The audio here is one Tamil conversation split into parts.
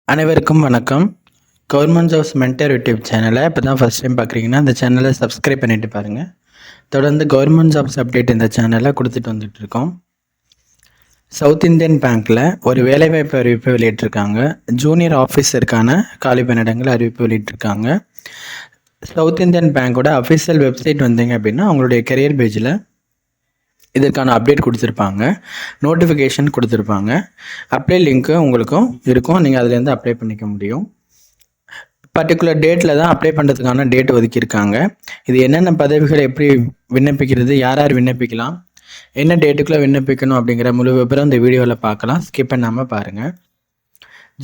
அனைவருக்கும் வணக்கம். கவர்மெண்ட் ஜாப்ஸ் மென்டர் யூடியூப் சேனலை இப்போ தான் ஃபஸ்ட் டைம் பார்க்குறீங்கன்னா அந்த சேனலை சப்ஸ்கிரைப் பண்ணிட்டு பாருங்கள். தொடர்ந்து கவர்மெண்ட் ஜாப்ஸ் அப்டேட் இந்த சேனலில் கொடுத்துட்டு வந்துட்டுருக்கோம். சவுத் இந்தியன் பேங்க்கில் ஒரு வேலைவாய்ப்பு அறிவிப்பு வெளியிட்டிருக்காங்க. ஜூனியர் ஆஃபீஸருக்கான காலி பணியிடங்கள் அறிவிப்பு வெளியிட்டிருக்காங்க. சவுத் இந்தியன் பேங்க்கோட அஃபிஷியல் வெப்சைட் வந்தீங்க அப்படின்னா அவங்களுடைய கெரியர் பேஜில் இதற்கான அப்டேட் கொடுத்துருப்பாங்க, நோட்டிஃபிகேஷன் கொடுத்துருப்பாங்க. அப்ளை லிங்க்கு உங்களுக்கும் இருக்கும், நீங்கள் அதுலேருந்து அப்ளை பண்ணிக்க முடியும். பர்டிகுலர் டேட்டில் தான் அப்ளை பண்ணுறதுக்கான டேட் ஒதுக்கியிருக்காங்க. இது என்னென்ன பதவிகளை எப்படி விண்ணப்பிக்கிறது, யார் யார் விண்ணப்பிக்கலாம், என்ன டேட்டுக்குள்ளே விண்ணப்பிக்கணும் அப்படிங்கிற முழு விபரம் இந்த வீடியோவில் பார்க்கலாம். ஸ்கிப் பண்ணாமல் பாருங்கள்.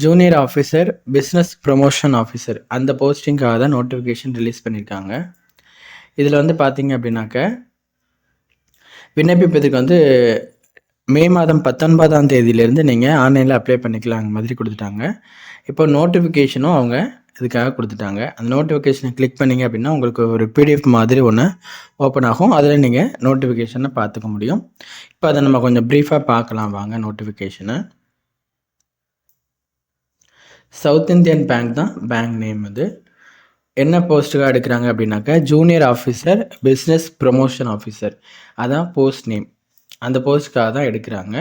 Junior officer, business promotion officer அந்த போஸ்டிங்காக தான் நோட்டிஃபிகேஷன் ரிலீஸ் பண்ணியிருக்காங்க. இதில் வந்து பார்த்தீங்க அப்படின்னாக்க விண்ணப்பிப்பதுக்கு மே மாதம் 19ஆம் தேதியிலேருந்து நீங்கள் ஆன்லைனில் அப்ளை பண்ணிக்கலாம் அந்த மாதிரி கொடுத்துட்டாங்க. இப்போ நோட்டிஃபிகேஷனும் அவங்க இதுக்காக கொடுத்துட்டாங்க. அந்த நோட்டிஃபிகேஷனை கிளிக் பண்ணிங்க அப்படின்னா உங்களுக்கு ஒரு பிடிஎஃப் மாதிரி ஒன்று ஓப்பன் ஆகும். அதில் நீங்கள் நோட்டிஃபிகேஷனை பார்த்துக்க முடியும். இப்போ அதை நம்ம கொஞ்சம் ப்ரீஃபாக பார்க்கலாம் வாங்க. நோட்டிஃபிகேஷனை சவுத் இந்தியன் பேங்க் தான் பேங்க் நேம். அது என்ன போஸ்ட்டுக்காக எடுக்கிறாங்க அப்படின்னாக்கா junior officer, business promotion officer, அதான் போஸ்ட் நேம். அந்த போஸ்ட்டுக்காக தான் எடுக்கிறாங்க.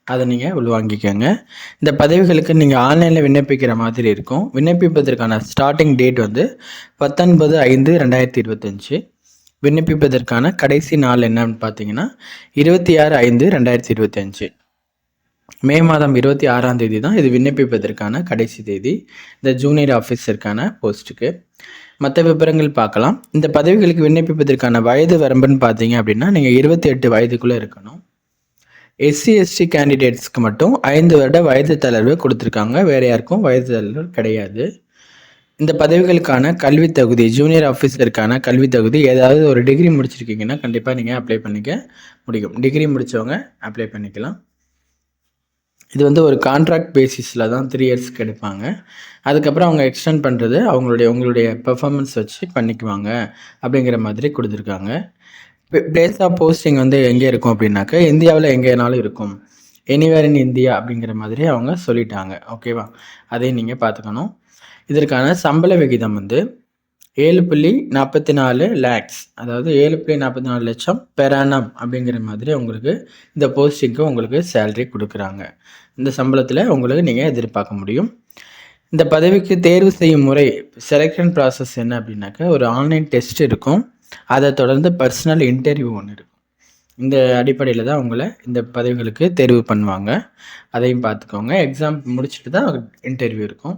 அதை நீங்கள் உள்வாங்கிக்கோங்க. இந்த பதவிகளுக்கு நீங்கள் ஆன்லைனில் விண்ணப்பிக்கிற மாதிரி இருக்கும். விண்ணப்பிப்பதற்கான ஸ்டார்டிங் டேட் 19/5/2025. விண்ணப்பிப்பதற்கான கடைசி நாள் என்னன்னு பார்த்தீங்கன்னா 26/5/2025. மே மாதம் 26ஆம் தேதி தான் இது விண்ணப்பிப்பதற்கான கடைசி தேதி இந்த ஜூனியர் ஆஃபீஸருக்கான போஸ்ட்டுக்கு. மற்ற விவரங்கள் பார்க்கலாம். இந்த பதவிகளுக்கு விண்ணப்பிப்பதற்கான வயது வரம்புன்னு பார்த்தீங்க அப்படின்னா நீங்கள் 28 வயதுக்குள்ளே இருக்கணும். எஸ்சி எஸ்டி கேண்டிடேட்ஸ்க்கு மட்டும் 5 வருட வயது தளர்வு கொடுத்துருக்காங்க. வேறு யாருக்கும் வயது தளர்வு கிடையாது. இந்த பதவிகளுக்கான கல்வி தகுதி, ஜூனியர் ஆஃபீஸருக்கான கல்வி தகுதி ஏதாவது ஒரு டிகிரி முடிச்சிருக்கீங்கன்னா கண்டிப்பாக நீங்கள் அப்ளை பண்ணிக்க முடியும். டிகிரி முடித்தவங்க அப்ளை பண்ணிக்கலாம். இது ஒரு கான்ட்ராக்ட் பேசிஸில் தான் 3 இயர்ஸ்க்கு எடுப்பாங்க. அதுக்கப்புறம் அவங்க எக்ஸ்டெண்ட் பண்ணுறது உங்களுடைய பெர்ஃபார்மன்ஸ் வச்சு பண்ணிக்குவாங்க அப்படிங்கிற மாதிரி கொடுத்துருக்காங்க. பிளேஸ் ஆஃப் போஸ்டிங் எங்கே இருக்கும் அப்படின்னாக்கா இந்தியாவில் எங்கேனாலும் இருக்கும். எனிவேர் இன் இந்தியா அப்படிங்கிற மாதிரி அவங்க சொல்லிட்டாங்க. ஓகேவா, அதையும் நீங்கள் பார்த்துக்கணும். இதற்கான சம்பள விகிதம் 7.44 lakhs, அதாவது 7.44 லட்சம் பெர் annum அப்படிங்கிற மாதிரி உங்களுக்கு இந்த போஸ்டிங்க்கு உங்களுக்கு சேலரி கொடுக்குறாங்க. இந்த சம்பளத்தில் உங்களுக்கு நீங்கள் எதிர்பார்க்க முடியும். இந்த பதவிக்கு தேர்வு செய்யும் முறை, செலெக்ஷன் ப்ராசஸ் என்ன அப்படின்னாக்கா ஒரு ஆன்லைன் டெஸ்ட் இருக்கும். அதை தொடர்ந்து பர்சனல் இன்டர்வியூ ஒன்று இருக்கும். இந்த அடிப்படையில் தான் உங்களை இந்த பதவிகளுக்கு தேர்வு பண்ணுவாங்க. அதையும் பார்த்துக்கோங்க. எக்ஸாம் முடிச்சுட்டு தான் இன்டர்வியூ இருக்கும்.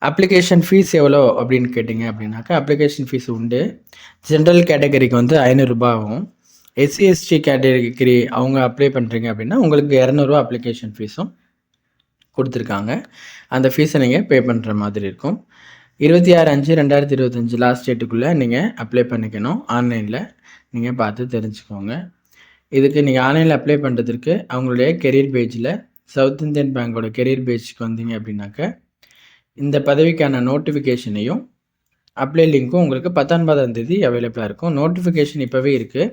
அப்ளிகேஷன் ஃபீஸ் எவ்வளோ அப்படின்னு கேட்டிங்க அப்படின்னாக்கா அப்ளிகேஷன் ஃபீஸ் உண்டு. ஜென்ரல் கேட்டகரிக்கு 500 ரூபாய் ஆகும். எஸ்சி எஸ்டி கேட்டகரி அவங்க அப்ளை பண்ணுறீங்க அப்படின்னா உங்களுக்கு 200 ரூபா அப்ளிகேஷன் ஃபீஸும் கொடுத்துருக்காங்க. அந்த ஃபீஸை நீங்கள் பே பண்ணுற மாதிரி இருக்கும். 26/5/2025 லாஸ்ட் டேட்டுக்குள்ளே நீங்கள் அப்ளை பண்ணிக்கணும். ஆன்லைனில் நீங்கள் பார்த்து தெரிஞ்சுக்கோங்க. இதுக்கு நீங்கள் ஆன்லைனில் அப்ளை பண்ணுறதுக்கு அவங்களுடைய கெரியர் பேஜில் சவுத் இந்தியன் பேங்கோட கெரியர் பேஜுக்கு வந்தீங்க அப்படின்னாக்கா இந்த பதவிக்கான நோட்டிஃபிகேஷனையும் அப்ளை லிங்க்கும் உங்களுக்கு 19ஆம் தேதி அவைலபிளாக இருக்கும். நோட்டிஃபிகேஷன் இப்போவே இருக்குது.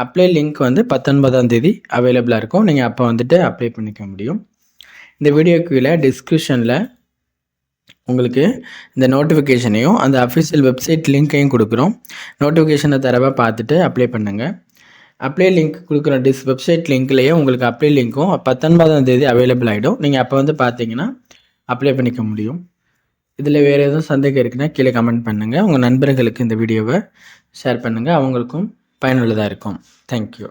அப்ளை லிங்க் 19ஆம் தேதி அவைலபிளாக இருக்கும். நீங்கள் அப்போ அப்ளை பண்ணிக்க முடியும். இந்த வீடியோக்கு கீழே டிஸ்கிரிப்ஷனில் உங்களுக்கு இந்த நோட்டிஃபிகேஷனையும் அந்த அஃபிஷியல் வெப்சைட் லிங்க்கையும் கொடுக்குறோம். நோட்டிஃபிகேஷனை தரவாக பார்த்துட்டு அப்ளை பண்ணுங்கள். அப்ளை லிங்க் கொடுக்குற வெப்சைட் லிங்க்லேயே உங்களுக்கு அப்ளை லிங்க்கும் 19ஆம் தேதி அவைலபிள் ஆகிடும். நீங்கள் அப்போ பார்த்தீங்கன்னா அப்ளை பண்ணிக்க முடியும். இதில் வேறு எதுவும் சந்தேகம் இருக்குன்னா கீழே கமெண்ட் பண்ணுங்கள். உங்கள் நண்பர்களுக்கு இந்த வீடியோவை ஷேர் பண்ணுங்கள். அவங்களுக்கும் பயனுள்ளதாக இருக்கும். தேங்க்யூ.